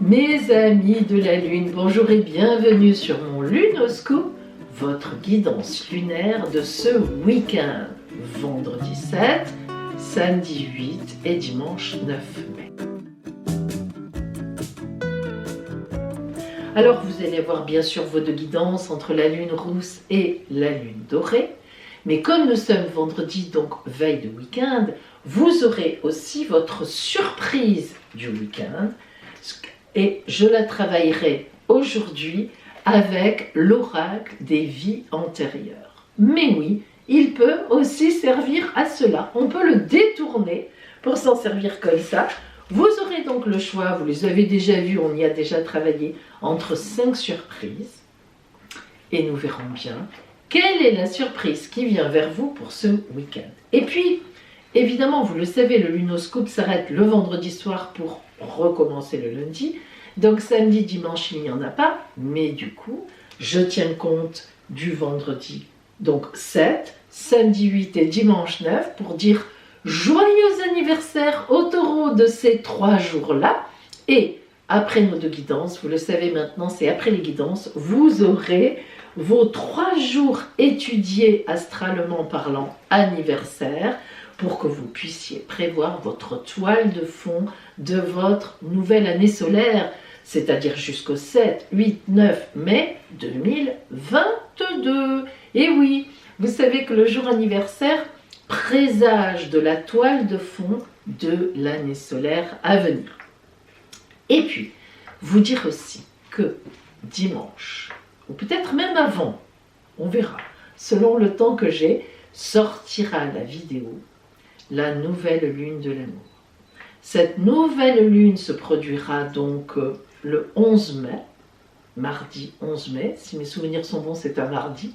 Mes amis de la Lune, bonjour et bienvenue sur mon Lunoscope, votre guidance lunaire de ce week-end, vendredi 7, samedi 8 et dimanche 9 mai. Alors vous allez avoir bien sûr vos deux guidances entre la Lune rousse et la Lune dorée, mais comme nous sommes vendredi, donc veille de week-end, vous aurez aussi votre surprise du week-end. Et je la travaillerai aujourd'hui avec l'oracle des vies antérieures. Mais oui, il peut aussi servir à cela. On peut le détourner pour s'en servir comme ça. Vous aurez donc le choix, vous les avez déjà vus, on y a déjà travaillé, entre 5 surprises. Et nous verrons bien quelle est la surprise qui vient vers vous pour ce week-end. Et puis, évidemment, vous le savez, le Lunoscope s'arrête le vendredi soir pour recommencer le lundi. Donc samedi, dimanche, il n'y en a pas, mais du coup, je tiens compte du vendredi, donc 7, samedi 8 et dimanche 9, pour dire joyeux anniversaire au taureau de ces 3 jours-là. Et après nos deux guidances, vous le savez maintenant, c'est après les guidances, vous aurez vos 3 jours étudiés astralement parlant anniversaire, pour que vous puissiez prévoir votre toile de fond de votre nouvelle année solaire, c'est-à-dire jusqu'au 7, 8, 9 mai 2022. Et oui, vous savez que le jour anniversaire présage de la toile de fond de l'année solaire à venir. Et puis, vous dire aussi que dimanche, ou peut-être même avant, on verra, selon le temps que j'ai, sortira la vidéo la nouvelle lune de l'amour. Cette nouvelle lune se produira donc le 11 mai, mardi 11 mai, si mes souvenirs sont bons, c'est un mardi,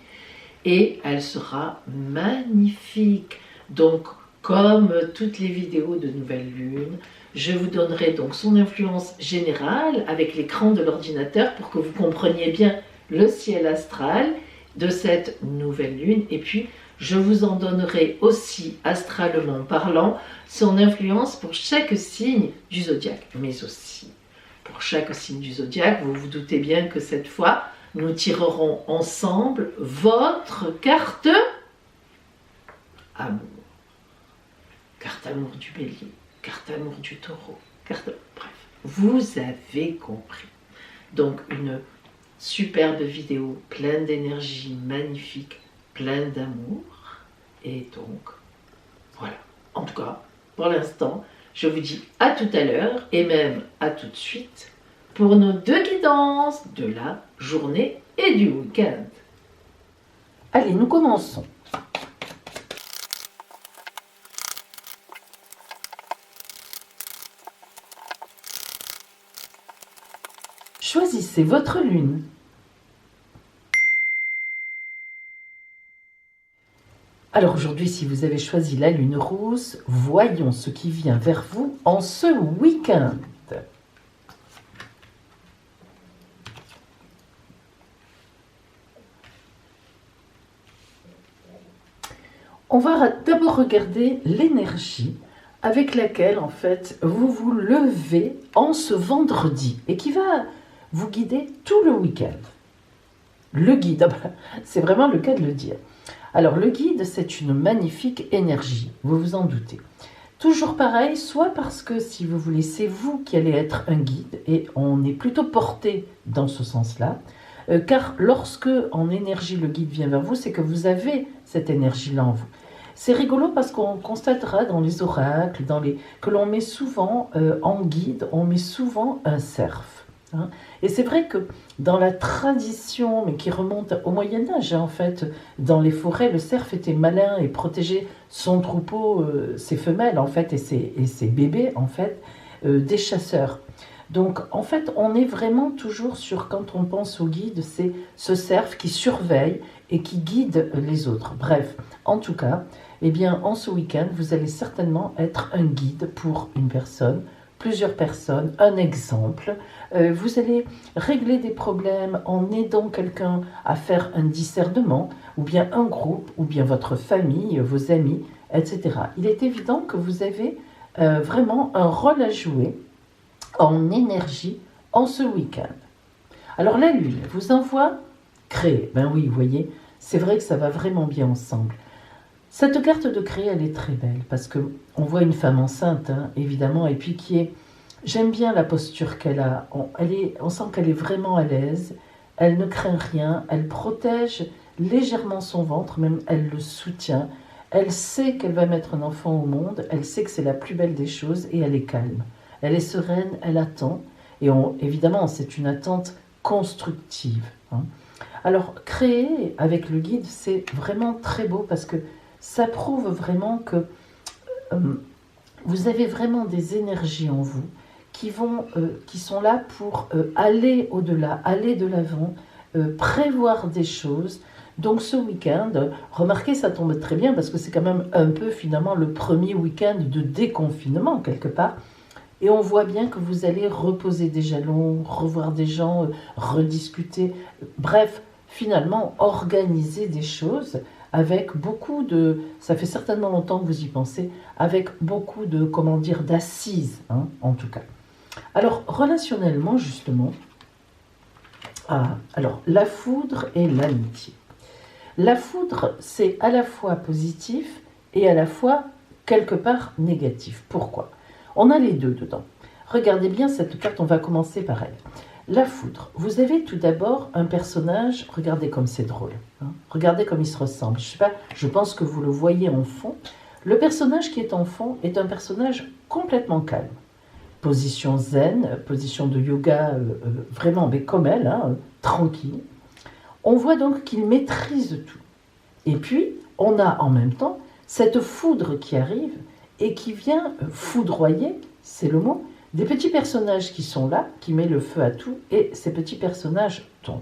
et elle sera magnifique. Donc, comme toutes les vidéos de nouvelle lune, je vous donnerai donc son influence générale avec l'écran de l'ordinateur pour que vous compreniez bien le ciel astral de cette nouvelle lune, et puis je vous en donnerai aussi, astralement parlant, son influence pour chaque signe du zodiaque. Mais aussi, pour chaque signe du zodiaque, vous vous doutez bien que cette fois, nous tirerons ensemble votre carte amour. Carte amour du bélier, carte amour du taureau, bref, vous avez compris. Donc une superbe vidéo, pleine d'énergie, magnifique, pleine d'amour. Et donc, voilà. En tout cas, pour l'instant, je vous dis à tout à l'heure et même à tout de suite pour nos deux guidances de la journée et du week-end. Allez, nous commençons. Choisissez votre lune. Alors aujourd'hui, si vous avez choisi la lune rousse, voyons ce qui vient vers vous en ce week-end. On va d'abord regarder l'énergie avec laquelle en fait vous vous levez en ce vendredi et qui va vous guider tout le week-end. Le guide, c'est vraiment le cas de le dire. Alors le guide, c'est une magnifique énergie, vous vous en doutez. Toujours pareil, soit parce que si vous voulez, c'est vous qui allez être un guide et on est plutôt porté dans ce sens-là, car lorsque en énergie le guide vient vers vous, c'est que vous avez cette énergie-là en vous. C'est rigolo parce qu'on constatera dans les oracles, que l'on met souvent en guide, on met souvent un cerf. Hein. Et c'est vrai que dans la tradition, mais qui remonte au Moyen-Âge, en fait, dans les forêts, le cerf était malin et protégeait son troupeau, ses femelles, en fait, et ses bébés, en fait, des chasseurs. Donc, en fait, on est vraiment toujours sur, quand on pense au guide, c'est ce cerf qui surveille et qui guide les autres. Bref, en tout cas, eh bien, en ce week-end, vous allez certainement être un guide pour une personne, plusieurs personnes, un exemple. Vous allez régler des problèmes en aidant quelqu'un à faire un discernement, ou bien un groupe, ou bien votre famille, vos amis, etc. Il est évident que vous avez vraiment un rôle à jouer en énergie en ce week-end. Alors la Lune vous envoie créer. Ben oui, vous voyez, c'est vrai que ça va vraiment bien ensemble. Cette carte de créer, elle est très belle parce que on voit une femme enceinte, hein, évidemment, et puis qui est... J'aime bien la posture qu'elle a. On sent qu'elle est vraiment à l'aise. Elle ne craint rien. Elle protège légèrement son ventre, même elle le soutient. Elle sait qu'elle va mettre un enfant au monde. Elle sait que c'est la plus belle des choses et elle est calme. Elle est sereine, elle attend. Et évidemment, c'est une attente constructive, hein. Alors, créer avec le guide, c'est vraiment très beau parce que ça prouve vraiment que vous avez vraiment des énergies en vous qui sont là pour aller au-delà, aller de l'avant, prévoir des choses. Donc ce week-end, remarquez, ça tombe très bien parce que c'est quand même un peu finalement le premier week-end de déconfinement quelque part. Et on voit bien que vous allez reposer des jalons, revoir des gens, rediscuter, bref, finalement organiser des choses avec beaucoup de... Ça fait certainement longtemps que vous y pensez, avec beaucoup de, comment dire, d'assises, hein, en tout cas. Alors, relationnellement, justement, alors, la foudre et l'amitié. La foudre, c'est à la fois positif et à la fois, quelque part, négatif. Pourquoi ? On a les deux dedans. Regardez bien cette carte, on va commencer par elle. La foudre. Vous avez tout d'abord un personnage, regardez comme c'est drôle, hein, regardez comme il se ressemble. Je sais pas, je pense que vous le voyez en fond. Le personnage qui est en fond est un personnage complètement calme. Position zen, position de yoga vraiment, mais comme elle, hein, tranquille. On voit donc qu'il maîtrise tout. Et puis, on a en même temps cette foudre qui arrive et qui vient foudroyer, c'est le mot, des petits personnages qui sont là, qui mettent le feu à tout, et ces petits personnages tombent.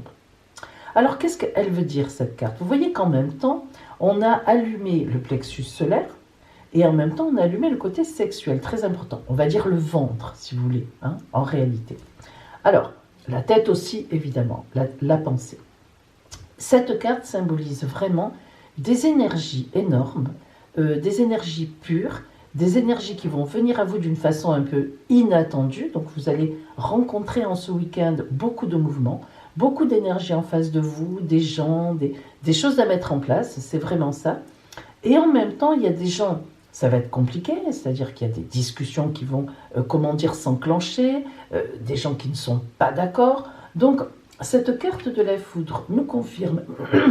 Alors, qu'est-ce qu'elle veut dire, cette carte ? Vous voyez qu'en même temps, on a allumé le plexus solaire, et en même temps, on a allumé le côté sexuel, très important. On va dire le ventre, si vous voulez, hein, en réalité. Alors, la tête aussi, évidemment, la pensée. Cette carte symbolise vraiment des énergies énormes, des énergies pures, des énergies qui vont venir à vous d'une façon un peu inattendue. Donc vous allez rencontrer en ce week-end beaucoup de mouvements, beaucoup d'énergie en face de vous, des gens, des choses à mettre en place, c'est vraiment ça. Et en même temps, il y a des gens, ça va être compliqué, c'est-à-dire qu'il y a des discussions qui vont, s'enclencher, des gens qui ne sont pas d'accord. Donc cette carte de la foudre nous confirme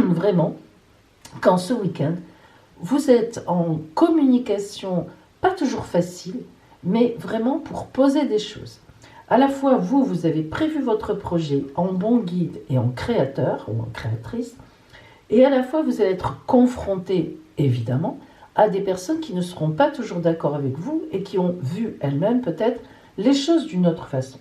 vraiment qu'en ce week-end, vous êtes en communication, pas toujours facile, mais vraiment pour poser des choses. À la fois, vous avez prévu votre projet en bon guide et en créateur ou en créatrice, et à la fois, vous allez être confronté, évidemment, à des personnes qui ne seront pas toujours d'accord avec vous et qui ont vu elles-mêmes peut-être les choses d'une autre façon.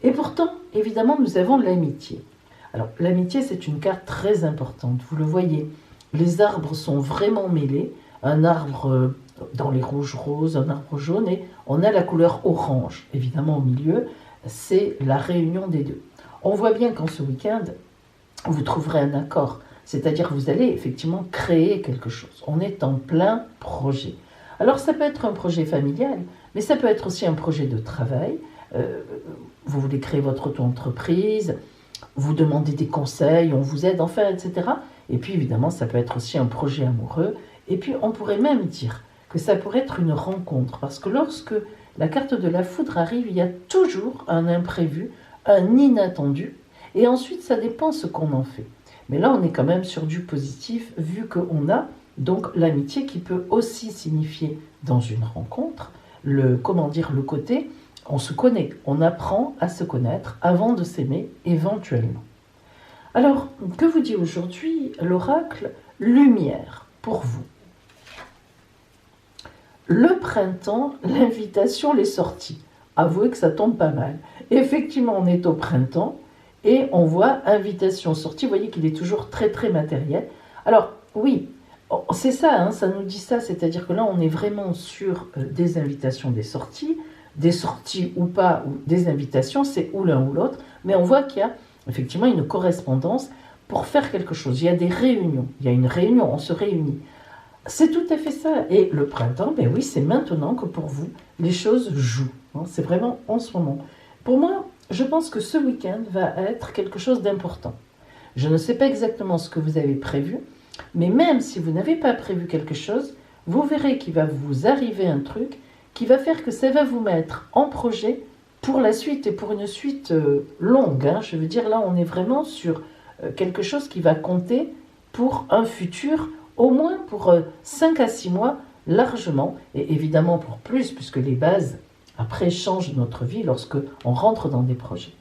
Et pourtant, évidemment, nous avons l'amitié. Alors, l'amitié, c'est une carte très importante, vous le voyez. Les arbres sont vraiment mêlés, un arbre dans les rouges roses, un arbre jaune, et on a la couleur orange, évidemment au milieu, c'est la réunion des deux. On voit bien qu'en ce week-end, vous trouverez un accord, c'est-à-dire que vous allez effectivement créer quelque chose. On est en plein projet. Alors ça peut être un projet familial, mais ça peut être aussi un projet de travail. Vous voulez créer votre auto-entreprise, vous demandez des conseils, on vous aide, enfin, etc. Et puis évidemment, ça peut être aussi un projet amoureux. Et puis on pourrait même dire que ça pourrait être une rencontre, parce que lorsque la carte de la foudre arrive, il y a toujours un imprévu, un inattendu, et ensuite ça dépend ce qu'on en fait. Mais là, on est quand même sur du positif, vu qu'on a donc l'amitié qui peut aussi signifier dans une rencontre, le côté, on se connaît, on apprend à se connaître avant de s'aimer éventuellement. Alors, que vous dit aujourd'hui l'oracle ? Lumière pour vous. Le printemps, l'invitation, les sorties. Avouez que ça tombe pas mal. Effectivement, on est au printemps et on voit invitation, sortie. Vous voyez qu'il est toujours très très matériel. Alors oui, c'est ça, hein, ça nous dit ça, c'est-à-dire que là on est vraiment sur des invitations, des sorties ou pas, ou des invitations, c'est ou l'un ou l'autre, mais on voit qu'il y a effectivement une correspondance pour faire quelque chose. Il y a des réunions, il y a une réunion, on se réunit. C'est tout à fait ça. Et le printemps, ben oui, c'est maintenant que pour vous, les choses jouent. Hein, c'est vraiment en ce moment. Pour moi, je pense que ce week-end va être quelque chose d'important. Je ne sais pas exactement ce que vous avez prévu, mais même si vous n'avez pas prévu quelque chose, vous verrez qu'il va vous arriver un truc qui va faire que ça va vous mettre en projet pour la suite et pour une suite longue. Je veux dire, là, on est vraiment sur quelque chose qui va compter pour un futur, au moins pour 5 à 6 mois, largement, et évidemment pour plus, puisque les bases, après, changent notre vie lorsque on rentre dans des projets.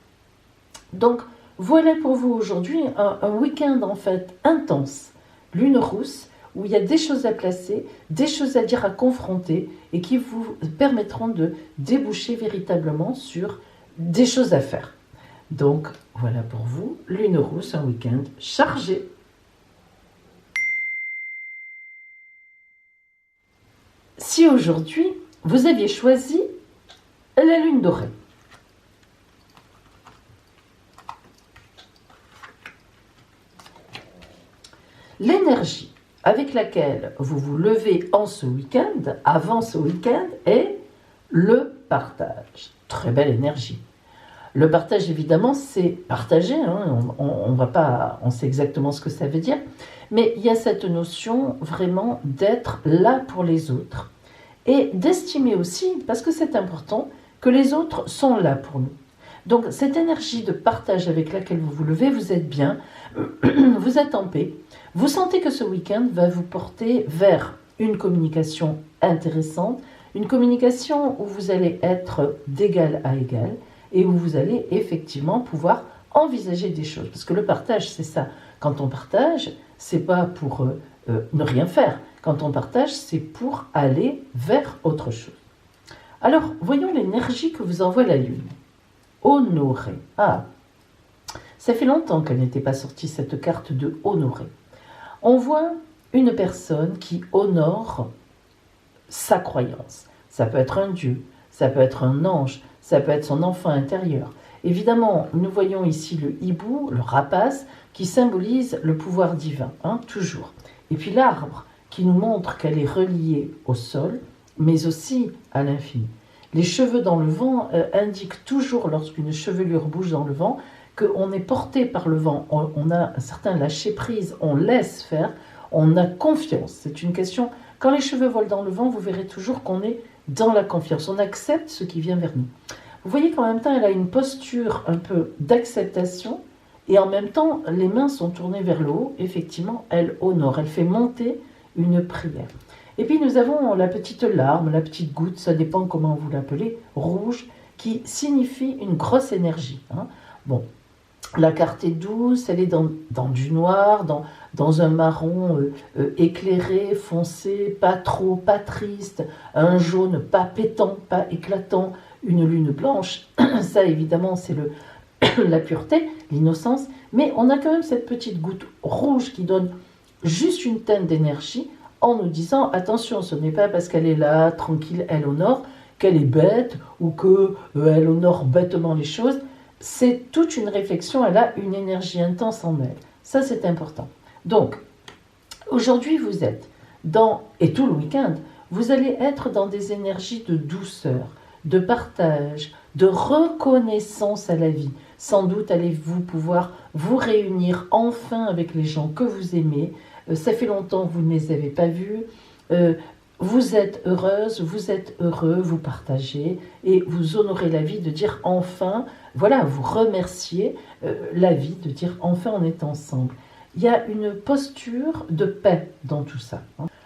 Donc, voilà pour vous aujourd'hui un week-end en fait intense, lune rousse, où il y a des choses à placer, des choses à dire, à confronter, et qui vous permettront de déboucher véritablement sur des choses à faire. Donc, voilà pour vous, lune rousse, un week-end chargé. Si aujourd'hui, vous aviez choisi la lune dorée, l'énergie avec laquelle vous vous levez en ce week-end, avant ce week-end, est le partage. Très belle énergie. Le partage, évidemment, c'est partager. On sait exactement ce que ça veut dire. Mais il y a cette notion vraiment d'être là pour les autres. Et d'estimer aussi, parce que c'est important, que les autres sont là pour nous. Donc cette énergie de partage avec laquelle vous vous levez, vous êtes bien, vous êtes en paix. Vous sentez que ce week-end va vous porter vers une communication intéressante, une communication où vous allez être d'égal à égal et où vous allez effectivement pouvoir envisager des choses. Parce que le partage, c'est ça. Quand on partage, c'est pas pour ne rien faire. Quand on partage, c'est pour aller vers autre chose. Alors, voyons l'énergie que vous envoie la Lune. Honorer. Ah, ça fait longtemps qu'elle n'était pas sortie, cette carte de honorer. On voit une personne qui honore sa croyance. Ça peut être un dieu, ça peut être un ange, ça peut être son enfant intérieur. Évidemment, nous voyons ici le hibou, le rapace, qui symbolise le pouvoir divin, toujours. Et puis l'arbre, qui nous montre qu'elle est reliée au sol, mais aussi à l'infini. Les cheveux dans le vent indiquent toujours, lorsqu'une chevelure bouge dans le vent, qu'on est porté par le vent. On a un certain lâcher-prise, on laisse faire, on a confiance. C'est une question, quand les cheveux volent dans le vent, vous verrez toujours qu'on est dans la confiance. On accepte ce qui vient vers nous. Vous voyez qu'en même temps, elle a une posture un peu d'acceptation, et en même temps, les mains sont tournées vers le haut. Effectivement, elle honore, elle fait monter une prière. Et puis nous avons la petite larme, la petite goutte, ça dépend comment vous l'appelez, rouge, qui signifie une grosse énergie. Bon, la carte est douce, elle est dans du noir, dans un marron éclairé, foncé, pas trop, pas triste, un jaune pas pétant, pas éclatant, une lune blanche. Ça évidemment c'est la pureté, l'innocence, mais on a quand même cette petite goutte rouge qui donne juste une teinte d'énergie, en nous disant, attention, ce n'est pas parce qu'elle est là, tranquille, elle honore, qu'elle est bête, ou qu'elle honore bêtement les choses. C'est toute une réflexion, elle a une énergie intense en elle. Ça, c'est important. Donc, aujourd'hui, vous êtes et tout le week-end, vous allez être dans des énergies de douceur, de partage, de reconnaissance à la vie. Sans doute allez-vous pouvoir vous réunir enfin avec les gens que vous aimez. Ça fait longtemps que vous ne les avez pas vus. Vous êtes heureuse, vous êtes heureux, vous partagez et vous honorez la vie de dire enfin, voilà, vous remerciez la vie de dire enfin on est ensemble. Il y a une posture de paix dans tout ça.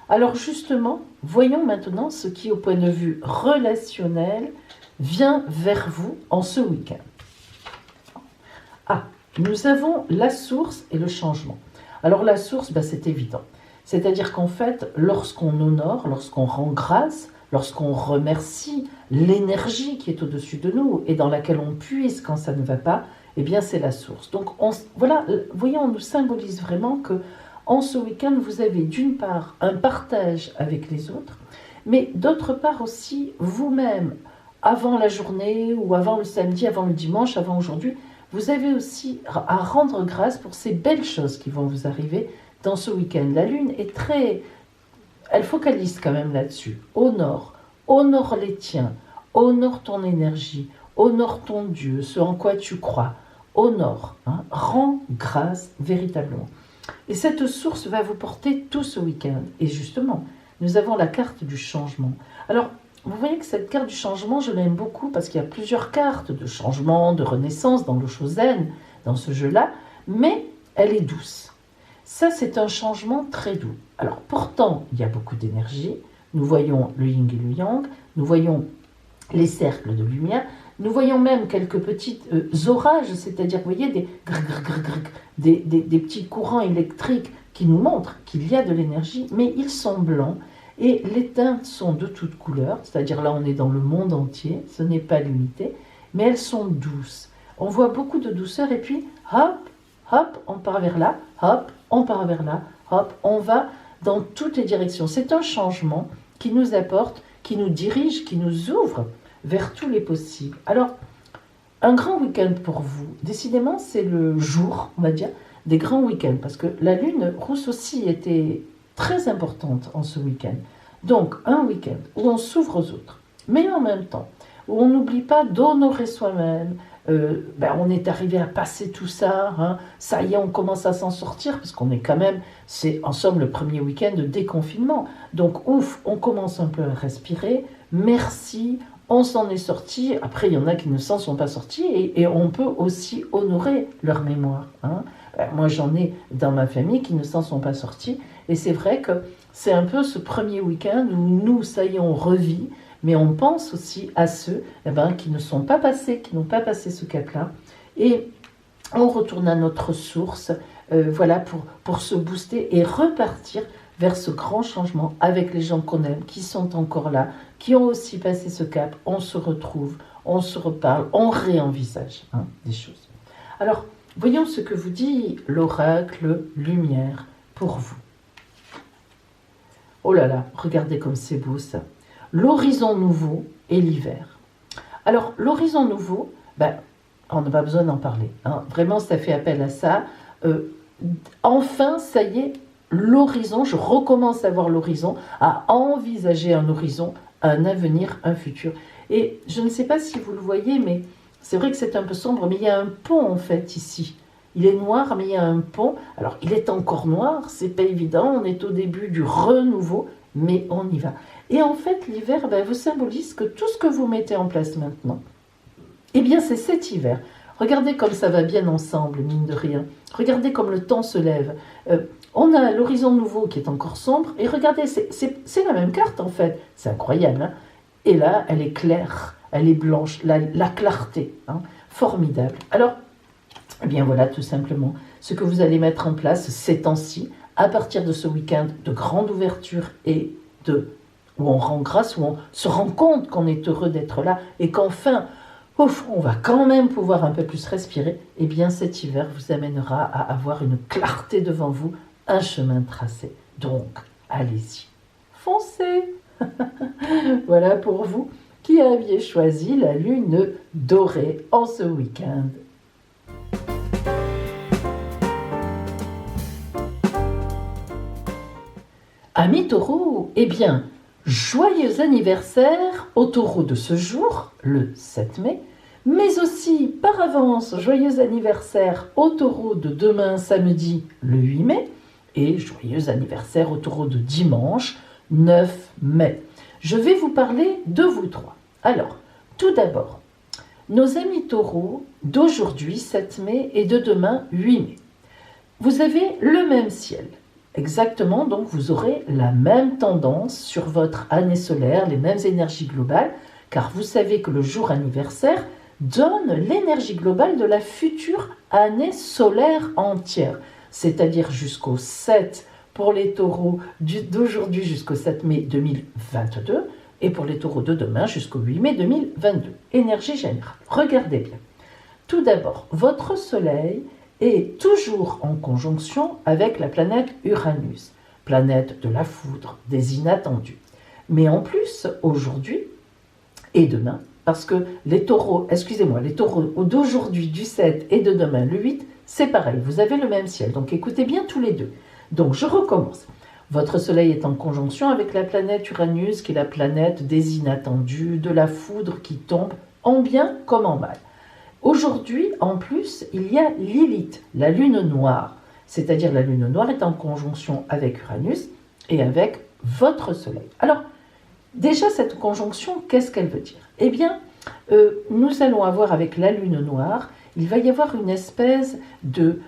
Alors justement, voyons maintenant ce qui, au point de vue relationnel, vient vers vous en ce week-end. Nous avons la source et le changement. Alors la source, c'est évident. C'est-à-dire qu'en fait, lorsqu'on honore, lorsqu'on rend grâce, lorsqu'on remercie l'énergie qui est au-dessus de nous et dans laquelle on puise quand ça ne va pas, eh bien c'est la source. Donc voilà, voyons, on nous symbolise vraiment que en ce week-end, vous avez d'une part un partage avec les autres, mais d'autre part aussi vous-même, avant la journée ou avant le samedi, avant le dimanche, avant aujourd'hui, vous avez aussi à rendre grâce pour ces belles choses qui vont vous arriver dans ce week-end. La lune est elle focalise quand même là-dessus. Honore les tiens, honore ton énergie, honore ton Dieu, ce en quoi tu crois, honore, rends grâce véritablement. Et cette source va vous porter tout ce week-end. Et justement, nous avons la carte du changement. Alors, vous voyez que cette carte du changement, je l'aime beaucoup parce qu'il y a plusieurs cartes de changement, de renaissance dans le Shosen, dans ce jeu-là, mais elle est douce. Ça, c'est un changement très doux. Alors, pourtant, il y a beaucoup d'énergie. Nous voyons le yin et le yang, nous voyons les cercles de lumière, nous voyons même quelques petits orages, c'est-à-dire, vous voyez, des petits courants électriques qui nous montrent qu'il y a de l'énergie, mais ils sont blancs et les teintes sont de toutes couleurs, c'est-à-dire là, on est dans le monde entier, ce n'est pas limité, mais elles sont douces. On voit beaucoup de douceur et puis, hop, hop, on part vers là, hop, on part vers là, hop, on va dans toutes les directions. C'est un changement qui nous apporte, qui nous dirige, qui nous ouvre vers tous les possibles. Alors, un grand week-end pour vous, décidément, c'est le jour, on va dire, des grands week-ends, parce que la lune rousse aussi était très importante en ce week-end. Donc, un week-end où on s'ouvre aux autres, mais en même temps, où on n'oublie pas d'honorer soi-même. On est arrivé à passer tout ça, ça y est, on commence à s'en sortir, parce qu'on est quand même, c'est en somme le premier week-end de déconfinement. Donc ouf, on commence un peu à respirer, merci, on s'en est sorti. Après, il y en a qui ne s'en sont pas sortis, et on peut aussi honorer leur mémoire. Moi, j'en ai dans ma famille qui ne s'en sont pas sortis, et c'est vrai que c'est un peu ce premier week-end où nous, ça y est, on revit, mais on pense aussi à ceux qui ne sont pas passés, qui n'ont pas passé ce cap-là. Et on retourne à notre source, pour se booster et repartir vers ce grand changement avec les gens qu'on aime, qui sont encore là, qui ont aussi passé ce cap. On se retrouve, on se reparle, on réenvisage des choses. Alors, voyons ce que vous dit l'oracle lumière pour vous. Oh là là, regardez comme c'est beau ça. L'horizon nouveau et l'hiver. Alors, l'horizon nouveau, on n'a pas besoin d'en parler. Vraiment, ça fait appel à ça. Enfin, ça y est, l'horizon, je recommence à voir l'horizon, à envisager un horizon, un avenir, un futur. Et je ne sais pas si vous le voyez, mais c'est vrai que c'est un peu sombre, mais il y a un pont en fait ici. Il est noir, mais il y a un pont. Alors, il est encore noir, c'est pas évident, on est au début du renouveau, mais on y va. Et en fait, l'hiver vous symbolise que tout ce que vous mettez en place maintenant, eh bien, c'est cet hiver. Regardez comme ça va bien ensemble, mine de rien. Regardez comme le temps se lève. On a l'horizon nouveau qui est encore sombre. Et regardez, c'est la même carte en fait. C'est incroyable. Et là, elle est claire, elle est blanche, la clarté. Formidable. Alors, eh bien voilà, tout simplement, ce que vous allez mettre en place ces temps-ci, à partir de ce week-end de grande ouverture et où on rend grâce, où on se rend compte qu'on est heureux d'être là et qu'enfin, on va quand même pouvoir un peu plus respirer, eh bien cet hiver vous amènera à avoir une clarté devant vous, un chemin tracé. Donc, allez-y, foncez. Voilà pour vous qui aviez choisi la lune dorée en ce week-end. Amis taureaux, eh bien, joyeux anniversaire au taureau de ce jour, le 7 mai, mais aussi par avance, joyeux anniversaire au taureau de demain samedi, le 8 mai, et joyeux anniversaire au taureau de dimanche, 9 mai. Je vais vous parler de vous trois. Alors, tout d'abord, nos amis taureaux d'aujourd'hui, 7 mai, et de demain, 8 mai. Vous avez le même ciel. Exactement, donc vous aurez la même tendance sur votre année solaire, les mêmes énergies globales, car vous savez que le jour anniversaire donne l'énergie globale de la future année solaire entière, c'est-à-dire jusqu'au 7 pour les taureaux d'aujourd'hui jusqu'au 7 mai 2022 et pour les taureaux de demain jusqu'au 8 mai 2022. Énergie générale. Regardez bien. Tout d'abord, votre soleil est toujours en conjonction avec la planète Uranus, planète de la foudre, des inattendus. Mais en plus, aujourd'hui et demain, parce que les taureaux d'aujourd'hui, du 7 et de demain, le 8, c'est pareil, vous avez le même ciel. Donc écoutez bien tous les deux. Donc je recommence. Votre soleil est en conjonction avec la planète Uranus, qui est la planète des inattendus, de la foudre qui tombe en bien comme en mal. Aujourd'hui, en plus, il y a Lilith, la lune noire. C'est-à-dire la lune noire est en conjonction avec Uranus et avec votre soleil. Alors, déjà, cette conjonction, qu'est-ce qu'elle veut dire? Eh bien, nous allons avoir avec la lune noire, il va y avoir une espèce de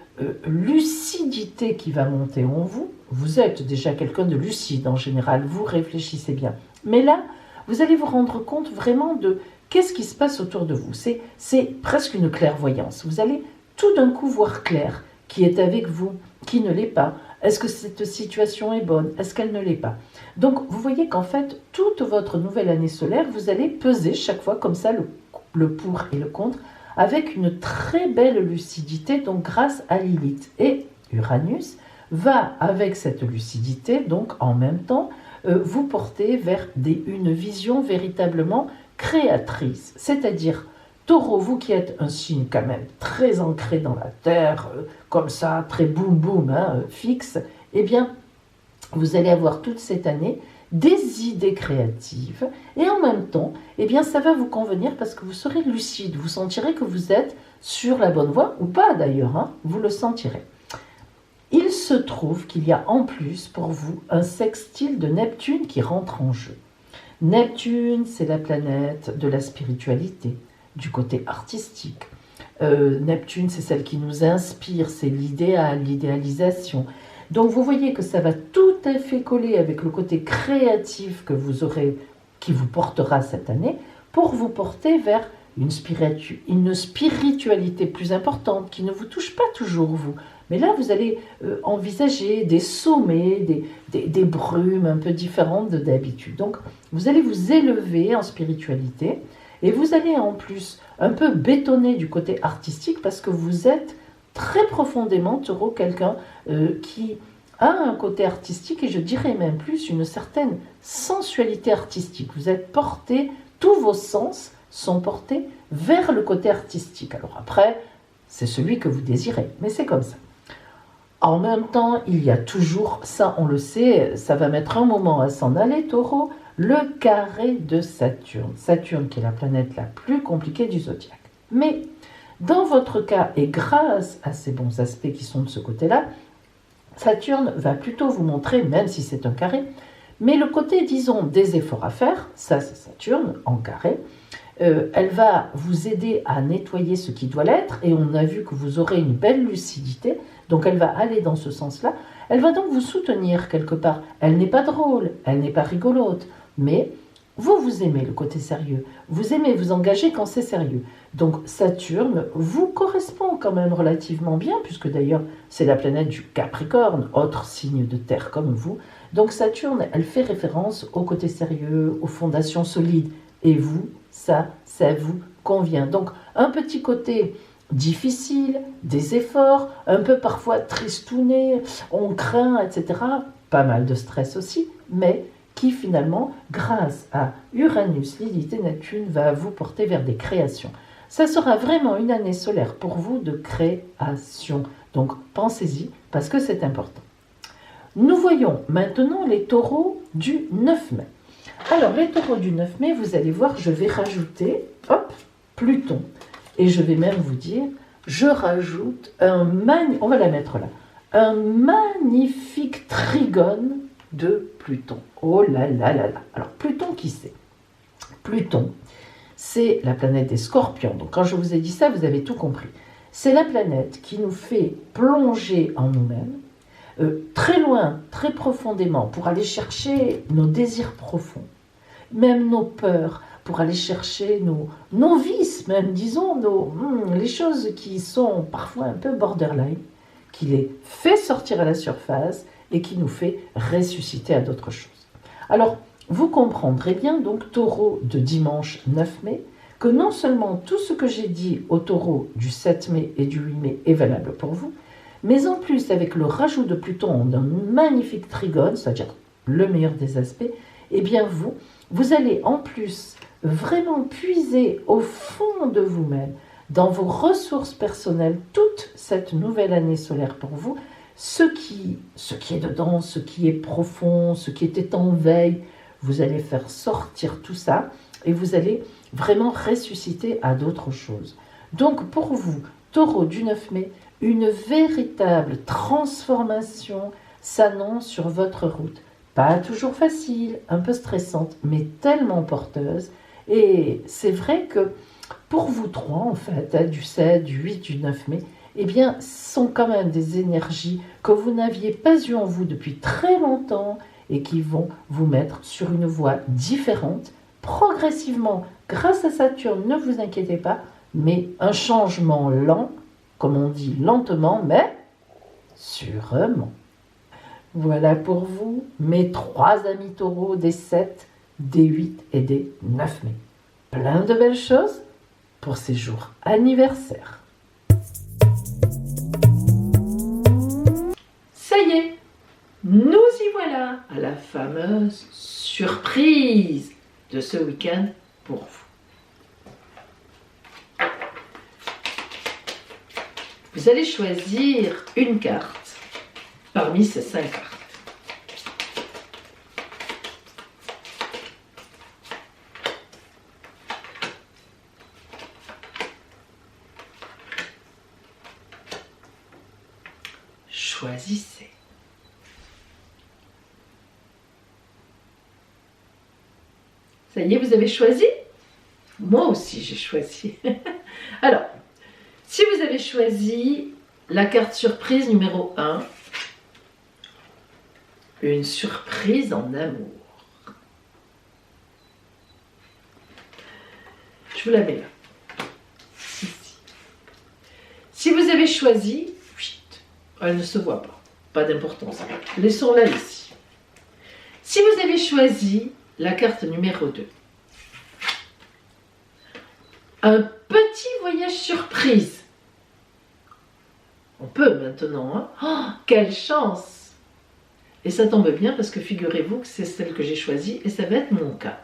lucidité qui va monter en vous. Vous êtes déjà quelqu'un de lucide en général, vous réfléchissez bien. Mais là, vous allez vous rendre compte vraiment de qu'est-ce qui se passe autour de vous. C'est presque une clairvoyance. Vous allez tout d'un coup voir clair qui est avec vous, qui ne l'est pas. Est-ce que cette situation est bonne? Est-ce qu'elle ne l'est pas? Donc, vous voyez qu'en fait, toute votre nouvelle année solaire, vous allez peser chaque fois comme ça le pour et le contre, avec une très belle lucidité, donc grâce à Lilith. Et Uranus va, avec cette lucidité, donc en même temps, vous porter vers une vision véritablement créatrice. C'est-à-dire, Taureau, vous qui êtes un signe quand même très ancré dans la terre, comme ça, très boum boum, fixe, eh bien, vous allez avoir toute cette année des idées créatives et en même temps, eh bien, ça va vous convenir parce que vous serez lucide, vous sentirez que vous êtes sur la bonne voie, ou pas d'ailleurs, vous le sentirez. Il se trouve qu'il y a en plus pour vous un sextile de Neptune qui rentre en jeu. Neptune, c'est la planète de la spiritualité, du côté artistique. Neptune, c'est celle qui nous inspire, c'est l'idéal, l'idéalisation. Donc vous voyez que ça va tout à fait coller avec le côté créatif que vous aurez, qui vous portera cette année, pour vous porter vers une spiritualité plus importante, qui ne vous touche pas toujours vous. Mais là, vous allez envisager des sommets, des brumes un peu différentes de d'habitude. Donc, vous allez vous élever en spiritualité et vous allez en plus un peu bétonner du côté artistique parce que vous êtes très profondément, Taureau, quelqu'un qui a un côté artistique et je dirais même plus une certaine sensualité artistique. Vous êtes porté, tous vos sens sont portés vers le côté artistique. Alors après, c'est celui que vous désirez, mais c'est comme ça. En même temps, il y a toujours, ça on le sait, ça va mettre un moment à s'en aller, Taureau, le carré de Saturne. Saturne qui est la planète la plus compliquée du zodiaque. Mais dans votre cas, et grâce à ces bons aspects qui sont de ce côté-là, Saturne va plutôt vous montrer, même si c'est un carré, mais le côté, disons, des efforts à faire, ça c'est Saturne en carré, elle va vous aider à nettoyer ce qui doit l'être, et on a vu que vous aurez une belle lucidité, donc elle va aller dans ce sens-là. Elle va donc vous soutenir quelque part. Elle n'est pas drôle, elle n'est pas rigolote, mais vous aimez le côté sérieux. Vous aimez vous engager quand c'est sérieux. Donc Saturne vous correspond quand même relativement bien, puisque d'ailleurs c'est la planète du Capricorne, autre signe de terre comme vous. Donc Saturne, elle fait référence au côté sérieux, aux fondations solides. Et vous, ça vous convient. Donc un petit côté difficile, des efforts, un peu parfois tristouné, on craint, etc. Pas mal de stress aussi, mais qui finalement, grâce à Uranus, Lilith et Neptune, va vous porter vers des créations. Ça sera vraiment une année solaire pour vous de création. Donc pensez-y, parce que c'est important. Nous voyons maintenant les taureaux du 9 mai. Alors, les taureaux du 9 mai, vous allez voir, je vais rajouter, Pluton. Et je vais même vous dire, je rajoute on va la mettre là, un magnifique trigone de Pluton. Oh là là là là. Alors, Pluton, qui c'est? Pluton, c'est la planète des Scorpions. Donc, quand je vous ai dit ça, vous avez tout compris. C'est la planète qui nous fait plonger en nous-mêmes, très loin, très profondément, pour aller chercher nos désirs profonds, même nos peurs, pour aller chercher nos vices, même, disons, les choses qui sont parfois un peu borderline, qui les fait sortir à la surface et qui nous fait ressusciter à d'autres choses. Alors, vous comprendrez bien, donc, taureau de dimanche 9 mai, que non seulement tout ce que j'ai dit au taureau du 7 mai et du 8 mai est valable pour vous, mais en plus, avec le rajout de Pluton d'un magnifique trigone, c'est-à-dire le meilleur des aspects, eh bien vous allez en plus vraiment puiser au fond de vous-même, dans vos ressources personnelles, toute cette nouvelle année solaire pour vous, ce qui est dedans, ce qui est profond, ce qui était en veille, vous allez faire sortir tout ça et vous allez vraiment ressusciter à d'autres choses. Donc pour vous, Taureau du 9 mai, une véritable transformation s'annonce sur votre route. Pas toujours facile, un peu stressante, mais tellement porteuse. Et c'est vrai que pour vous trois, en fait, du 7, du 8, du 9 mai, eh bien, ce sont quand même des énergies que vous n'aviez pas eues en vous depuis très longtemps et qui vont vous mettre sur une voie différente, progressivement, grâce à Saturne, ne vous inquiétez pas, mais un changement lent, comme on dit lentement, mais sûrement. Voilà pour vous, mes trois amis taureaux des 7, des 8 et des 9 mai. Plein de belles choses pour ces jours anniversaires. Ça y est, nous y voilà à la fameuse surprise de ce week-end pour vous. Vous allez choisir une carte parmi ces 5 cartes. Choisissez. Ça y est, vous avez choisi? Moi aussi, j'ai choisi. Alors, si vous avez choisi la carte surprise numéro 1, une surprise en amour. Je vous la mets là. Ici. Si vous avez choisi, elle ne se voit pas, pas d'importance. Laissons-la ici. Si vous avez choisi la carte numéro 2, un petit voyage surprise. On peut maintenant, hein? Oh, quelle chance! Et ça tombe bien parce que figurez-vous que c'est celle que j'ai choisie et ça va être mon cas.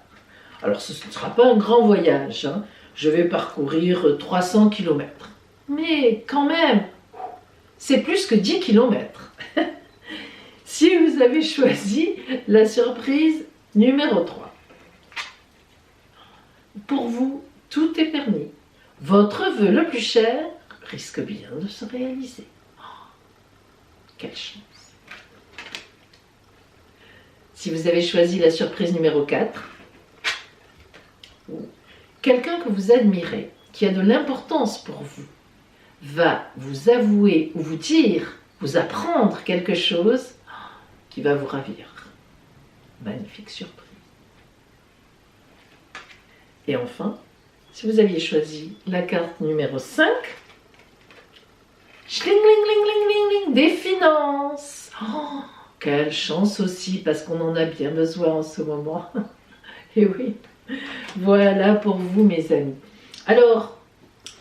Alors ce ne sera pas un grand voyage, hein. Je vais parcourir 300 km. Mais quand même, c'est plus que 10 km. Si vous avez choisi la surprise numéro 3, pour vous, tout est permis. Votre vœu le plus cher risque bien de se réaliser. Oh, quelle chance! Si vous avez choisi la surprise numéro 4, quelqu'un que vous admirez, qui a de l'importance pour vous, va vous avouer ou vous dire, vous apprendre quelque chose qui va vous ravir. Magnifique surprise. Et enfin, si vous aviez choisi la carte numéro 5, des finances. Oh, quelle chance aussi, parce qu'on en a bien besoin en ce moment. Et oui, voilà pour vous mes amis. Alors,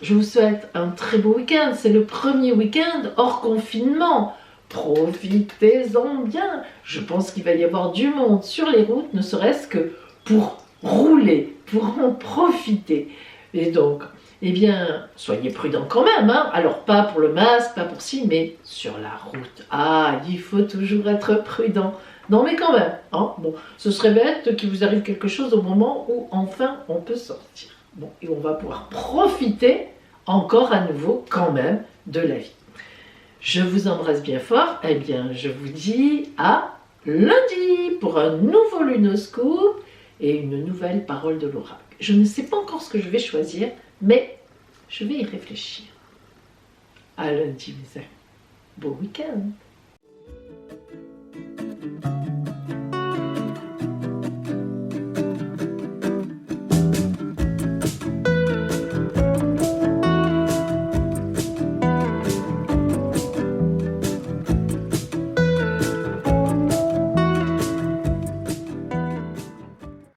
je vous souhaite un très beau week-end. C'est le premier week-end hors confinement. Profitez-en bien. Je pense qu'il va y avoir du monde sur les routes, ne serait-ce que pour rouler, pour en profiter. Et donc, eh bien, soyez prudents quand même, hein. Alors, pas pour le masque, pas pour ci, mais sur la route. Ah, il faut toujours être prudent. Non, mais quand même, hein. Bon, ce serait bête qu'il vous arrive quelque chose au moment où, enfin, on peut sortir. Bon, et on va pouvoir profiter encore à nouveau, quand même, de la vie. Je vous embrasse bien fort. Eh bien, je vous dis à lundi pour un nouveau Lunoscope et une nouvelle parole de l'oracle. Je ne sais pas encore ce que je vais choisir, mais je vais y réfléchir. À lundi, mes amis. Bon week-end!